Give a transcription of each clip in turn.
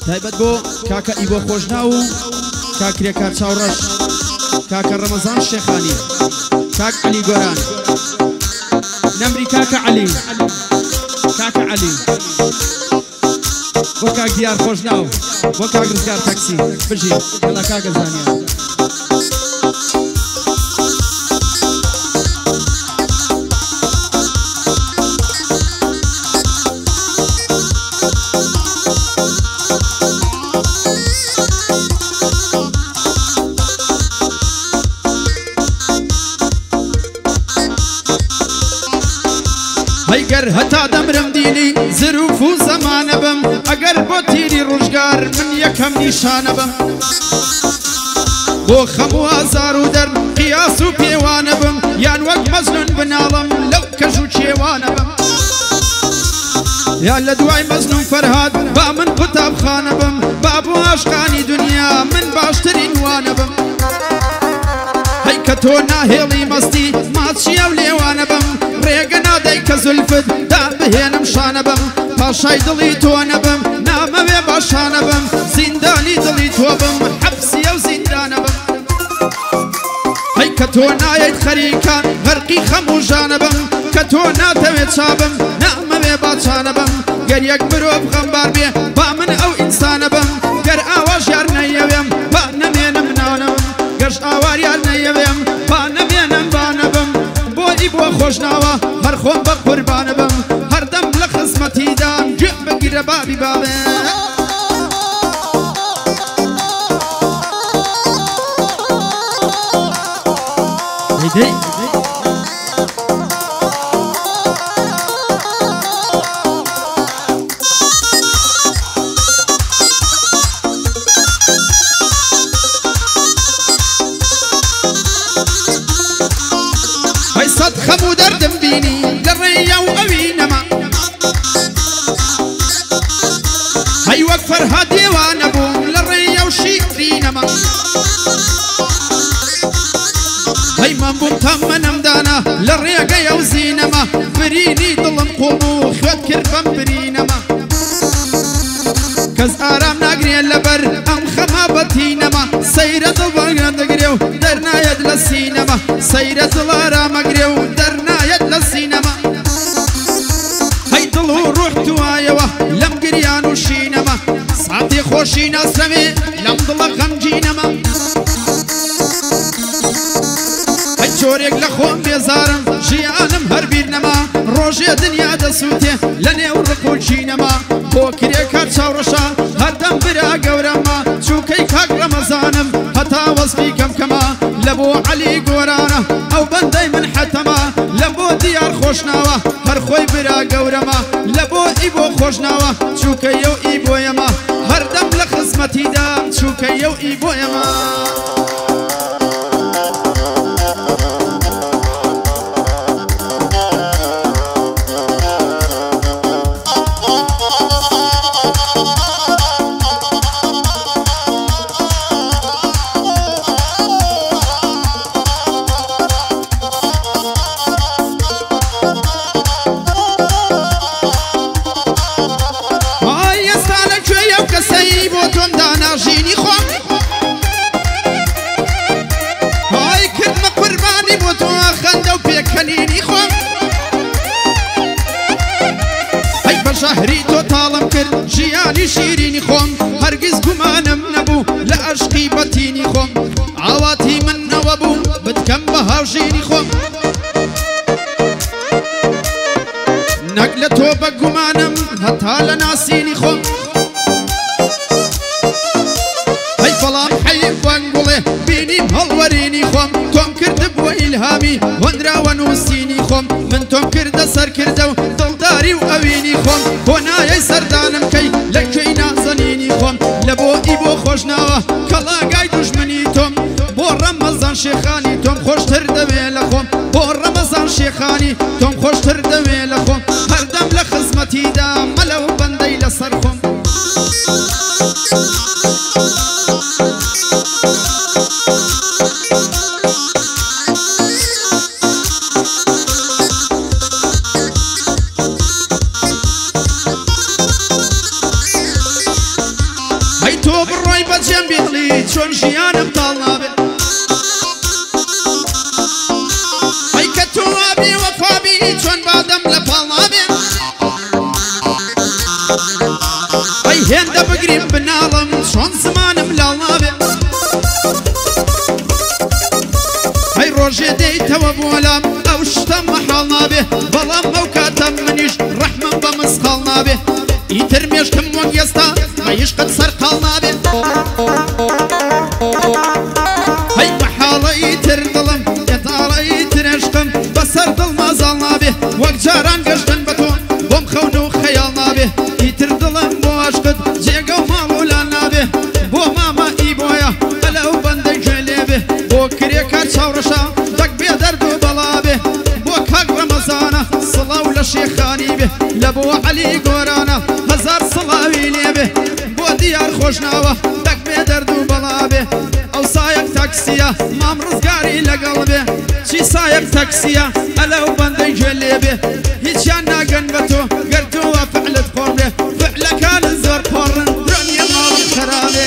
تایبەت بۆ کاکە ئیبۆ خۆشناو و کاکرێکار چاوڕەش کاکە ڕەمەزان شێخانی کاک عەلی گۆران نەمری کاکە عەلی بۆ کاک دیار خۆشناو بۆ کاک ڕزگار تەکسی بژی کەڵا کاکە زانیان هەیگەر هەتا دەمرم دینی زروف و زەمانە بم ئەگەر بۆ تیری ڕوژگار من یەکەم نیشانە بم بۆ خەم و ئازار و دەرد قیاس و پێوانە بم یان وەک مەزنون بناڵم لەو کەژ و چێوانە بم یان لە دوای مەزنون فەرهاد با من قوتابخانە بم با بۆ عاشقانی دنیا من باشترین وانە بم هەی کە تۆ ناهێڵی مەستی ماچیە و لێوانە بم ڕێگە نادەی کە زولفت دا بهێنم شانە بم پاشای دڵی تۆ نەبم نامەوێ باشانە بم زیندانی دڵی تۆ بم حەبسیە و زیندانە بم هەی کە تۆ نایەیت خەریکان غەرقی خەم و ژانە بم کە تۆ ناتەوێت چابم نامەوێ باچانە بم گەر یەک مرۆڤ غەمبار بێ با من ئەو ئینسانە بم گەر ئاواش یار نەیەوێم با نەمێنم نانەوم گەش ئاوار یار نەیەوێم با نەمێنم بانەبم بۆی بۆ خۆشناوە هەر خۆم بە قوربانە بم هەردەم لە خزمەتیدام گوێ بگیرە بابی بابێ خەم و دەردم بینی لە ڕێیا و ئەوینەما هەی وەک فەرهاد دێوانە بووم لە ڕێیا و شیرینەما هەی من بووم تەمەنم دانا لە ڕێگەی ئەو زینەما برینی دڵم قوڵ و خوێت کرد بەم برینەما کەس ئارام ناگرێت لەبەر ئەم خەما بەتینەما سەیرە دڵ بەڵگان دەگرێ و دەرنایەت لە سینەما سەیرە دڵ ئارامەگرێ و دەرنایەت لە سینەما هەی دڵ و ڕوح توایەوە لەم گریان و شینەما ساتی خۆشی ناسرەوێ لەم دڵە غەمگینەما هەی جۆرێک لە خۆم بێزارم ژیانم هەر بیر نەما ڕۆژێ دنیا دەسووتێ لە نێو ڕق و چینەما بۆ کرێکار چاوڕەشە هەردەم برا گەورەمە چووکەی کاک ڕەمەزانم هەتا وەزفی کەمکەمە لە بۆ عەلی گۆرانە ئەو بەندەی من حەتەمە لە بۆ دیار خۆشناوە هەر خۆی برا گەورەمە لە بۆ ئیبۆ خۆشناوە چووکەیە و ئیبۆیەمە هەردەم لە خزمەتیدام چووکەیە و ئیبۆیەمە شهری تۆ تاڵم کرد ژیانی شیرینی خۆم هەرگیز گومانم نەبوو لە عەشقی بەتینی خۆم ئاواتی من ئەوە بوو بتکەم بە هاوژینی خۆم نەک لە تۆ بە گومانم هەتا لە ناسینی خۆم هەی بەڵام حەیف وەنگوڵێ بینیم هەڵوەرینی خۆم تۆم کردبووە ئیلهامی وەندراوە نووسینی خۆم من تۆم کردە سەرکردە و دڵداری و ئەوینی خۆم بۆ نایەی سەردانم کەی لەکوێی نازەنینی خۆم لە بۆ ئیبۆ خۆشناوە کەڵاگای دوژمنی تۆم بۆ ڕەمەزان شێخانی تۆم خۆشتر دەوێ لە خۆم بۆ ڕەمەزان شێخانی تۆم خۆشتر دەوێ لە خۆم هەردەم لە خزمەتیدا مەلە و بەندەی لەسەر خۆم وەفابی چۆن ژیانم تاڵ نابێ ئەی کە تۆ وابی وەفابی چۆن بادەم لە پاڵ نابێ ئەی هێندە بگریم بناڵم چۆن زمانم لاڵ نابێ ئەی ڕۆژێ دەیتەوە بۆلام ئەو شتە مەحاڵ نابێ بەڵام ئەو کاتە منیش ڕەحمم بە مسخاڵ نابێ ئیتر مێشکم وەک ئێستا مەیشقت سەرقاڵ نابێ ئەی بە حاڵەی تر دڵم ئێتاڵەی تر عشقم بەسەر دڵ مازاڵ نابێ وەک جاران گەشتن بە تۆ بۆم خەون و خەیاڵ نابێ ئیتر دڵم بۆ عشقت جێگە و ماڵ و لان نابێ بۆ ماما ئی بۆیە ئەلەو بەندەی گوێ لێبێ بۆ کرێکە چاوڕەشە دەک بێ دەرد و بەڵابێ بۆ کاک ڕەمەزانە سڵاو لە شێخانی بێ لە بۆ عەلی گۆرانە هەزار سڵاوی لێبێ بۆ دیار خۆشناوە دەک بێ دەرد و بەڵابێ ئەو سایەک تاکسیە مام ڕزگاری لەگەڵ بێ چی سایەک تاکسیە ئەلەو بەندەی گوێ لێبێ هیچیان ناگەن بە تۆ گەردووە فعلت پۆڕ بێ فعلەکانت زۆر پۆڕن درۆنیە ماڵم خەرابێ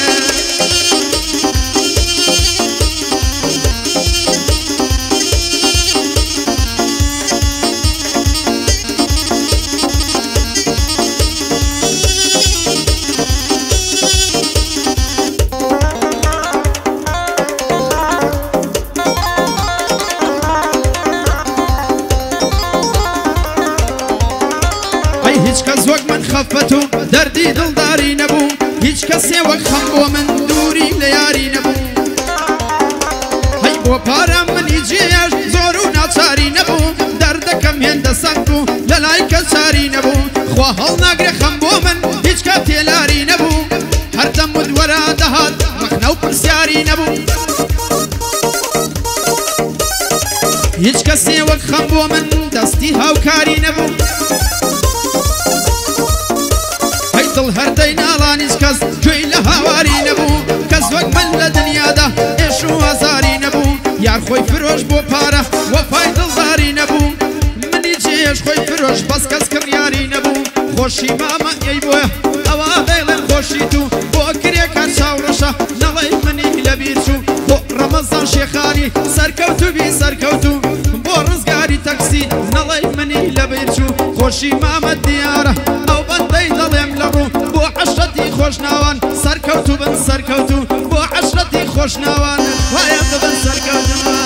هیچ کەس وەک من خەفەت و دەردی دڵداری نەبوو هیچ کەسێ وەک خەم بۆ من دووری لە یاری نەبوو هەی بۆ پارەم منی جێژ زۆر و ناچاری نەبوو دەردەکەم هێندە سەنگ و لە لای کەس چاری نەبوو خوا هەڵناگرێ خەم بۆ من هیچ کات تێلاری نەبوو هەردەم وەرە دەهات ڕەخنە و پرسیاری نەبوو هیچ کەسێ وەک خەم بۆ من دەستی هاوکاری نەبوو دڵ هەردەی ناڵانیش کەس گوێی لە هاواری نەبوو کەس وەک من لە دنیادا ئێش و ئازاری نەبوو یار خۆی فرۆش بۆ پارە وەفای دڵداری نەبوو منی جێش خۆی فرۆش بەس کەس کڕیاری نەبوو خۆشی مامە ئەی بۆیە ئەوە دەیڵێن خۆشی تو بۆ کرێکە چاوڕەشە نەڵێی منی لەبیر چوو بۆ ڕەمەزان شێخانی سەرکەوتوبی سەرکەوتو بۆ ڕزگاری تەکسی نەڵێی منی لەبیر چوو خۆشی مامە دیارە ئەو بەندەی دەڵێم لە ڕوو بۆ عەشرەتی خۆشناوان سەرکەوتو بن سەرکەوتو بۆ عەشرەتی خۆشناوان وایە ببن سەرکەوتو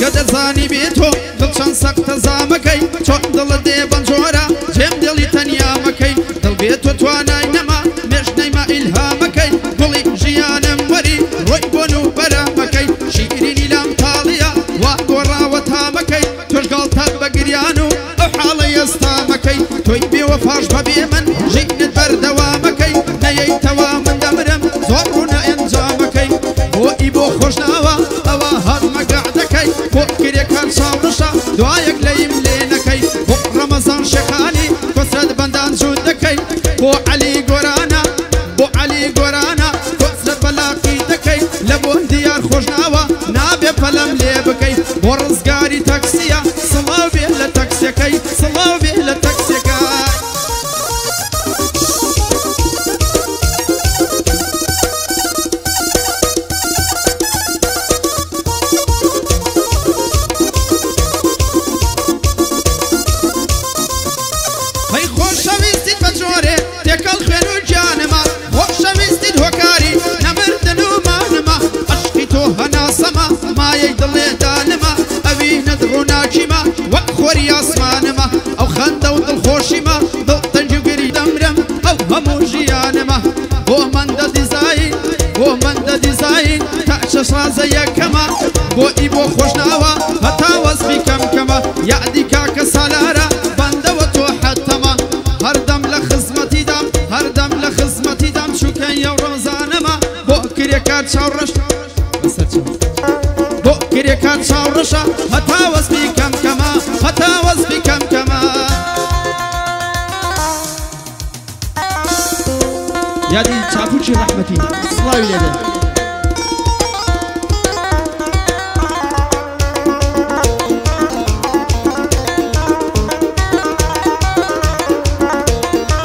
کە دەزانی بێ تۆ دڵ چەند سەختە زامەکەی چۆن دڵت دێ بەم جۆرە جێم دڵی تەنیا مەکەی دڵ بێ تۆ توانای نەما مێژنەیمە ئیلهامەکەی گوڵی ژیانم وەری ڕۆی بۆن و بەرامەکەی شیرینی لام تاڵیە وا گۆڕاوە تامەکەی تۆش گاڵتات بە گریان و ئەو حاڵی ئێستامەکەی تۆی بێوەفاش بەبێ من ژینت بەردەوامەکەی نەیەیتەوە من دەمرم زۆر ڕوونە ئەنجامەکەی بۆ ئی بۆ خۆشناوە ئەوە هەڵمەگە بۆ کرێکان چاوڕەشە دوایەک لەیم لێ نەکەی بۆ ڕەمەزان شێخانی کۆسرەت بەندان جوود دەکەی بۆ عەلی گۆرانە کۆسرەت بەلاقی دەکەی لە بۆ دیار خۆشناوە نابێ پەلەم لێ بکەی بۆ ڕزگاری تەکسیە سڵاو بێ لە تەکسیەکەی سڵاو بێ لە تەکسیەکەی خۆشەویستیت بە جۆرێ تێکەڵ خوێن و گیانەما خۆشەویستیت هۆکاری نەمردن و مانەما عەشقی تۆ هەناسەما مایەی دڵێدانەما ئەوی نەدڕووناکیما وەک خۆری ئاسمانەما ئەو خەندە و دڵخۆشیما دڵ تەنج و گری دەمرم ئەو هەموو ژیانەما بۆ مەندە دیزاین تا چەش ڕازە یەکەما بۆ ئی بۆ خۆشناوە هەتا وەزفی کەمکەمە یادی کاکە سالارە بەندەوە تۆ حەتەما هەردەم لە خزمەتیدام چووکەی ئەو ڕەمەزانەما بۆ کرێکار چاوڕەش بۆ کرێکار چاوڕەشە هەتا وەزفی کەمکەمە یادی چاپوچی رحمتی سڵاوی لێدە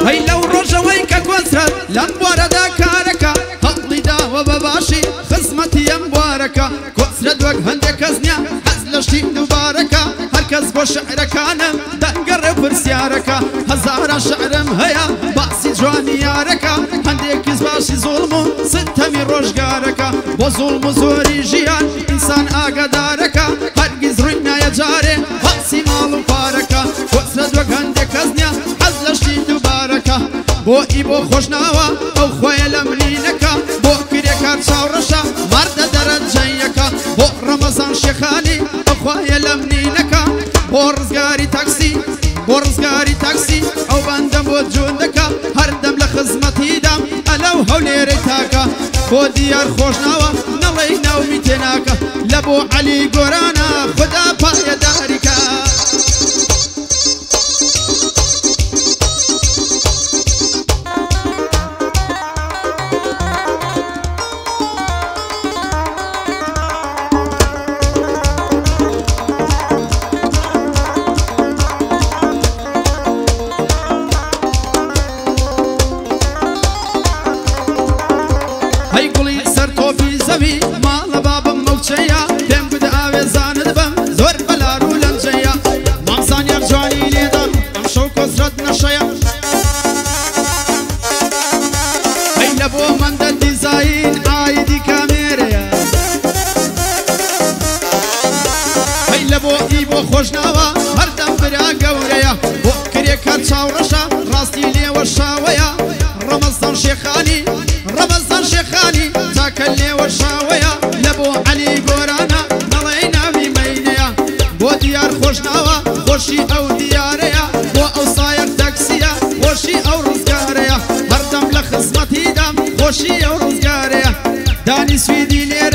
هەی لەو ڕۆژەوەی کە کۆسرەت لەم بوارەدا کارەکە هەڵی داوە بە باشی خزمەتی ئەم بوارەکە کۆسرەت وەک هەندێک کەس نییە حەز لە شتی دووبارەکە هەرکەس بۆ شعرەکانم دەنگەڕێ پرسیارەکە هەزارە شعرم هەیە باسی جوانی یارەکە هەندێکیز باشی زوڵم و ستەمی ڕۆژگارەکە بۆ زوڵم و زۆری ژیان ئینسان ئاگادارەکە هەرگیز ڕووی نایە جارێ باسی ماڵ و پارەکە کۆسرەت وەک هەندێک کەس نییە حەز لە شتی دووبارەکە بۆ ئی بۆ خۆشناوە ئەو خۆیە لە ملینەکە بۆ کرێکار چاوڕەشە مەردە دەرەجەیەکە بۆ ڕەمەزان شێخانی ئەو خۆیە لە منینەکە بۆ ڕزگاری تاکسی بۆ ڕزگاری تاکسی ئەو بەندەم بۆ جوندەکە هەردەم لە خزمەتیدام ئەلەو هەولێرەی تاکە بۆ دیار خۆشناوە نەڵێی ناومی تێناکە لە بۆ عەلی گۆرانە خوددا پایەداریکە هەی گوڵی سەر تۆپی زەوی ماڵە بابم مەوچەیە پێم بدە ئاوێزانت بم زۆر بەلار و لەنجەیە مامزانیار جوانی لێدە ئەم شەو کۆسرەت نەشەیە هەی لە بۆ مەندە دیزاین ئایدی کامێرەیە هەی لە بۆ ئی بۆ خۆشناوە هەردەم برا گەورەیە بۆ کرێکار چاوڕەشە ڕاستی لێوە شاوەیە ڕەمەزان شێخانی ڕەمەزان شێخانی تاکە لێوە شاوەیە لە بۆ عەلی گۆرانە نەڵێی ناوی مەینەیە بۆ دیار خۆشناوە خۆشی ئەو دیارەیە بۆ ئەو سایر تاکسیە خۆشی ئەو ڕزگارەیە هەردەم لە خزمەتیدام خۆشی ئەو ڕزگارەیە دانی سویدی لێرە